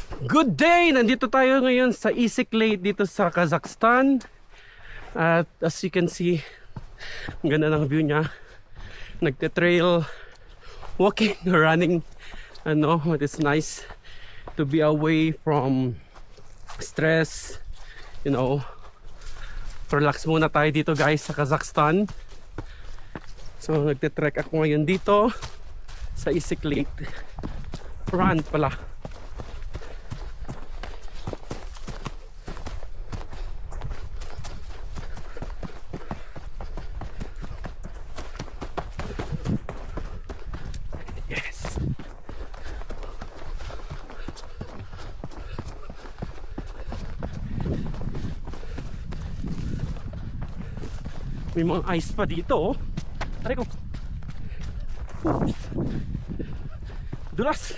Good day! Nandito tayo ngayon sa Issyk Lake dito sa Kazakhstan. At as you can see, ang ganda ng view niya. Nagte-trail, walking, running. It is nice to be away from stress. Relax muna tayo dito guys sa Kazakhstan. So nagte-trek ako ngayon dito sa Issyk Lake. Run pala. Yes. May mga ice pa dito, oh. Aray ko. Dulas.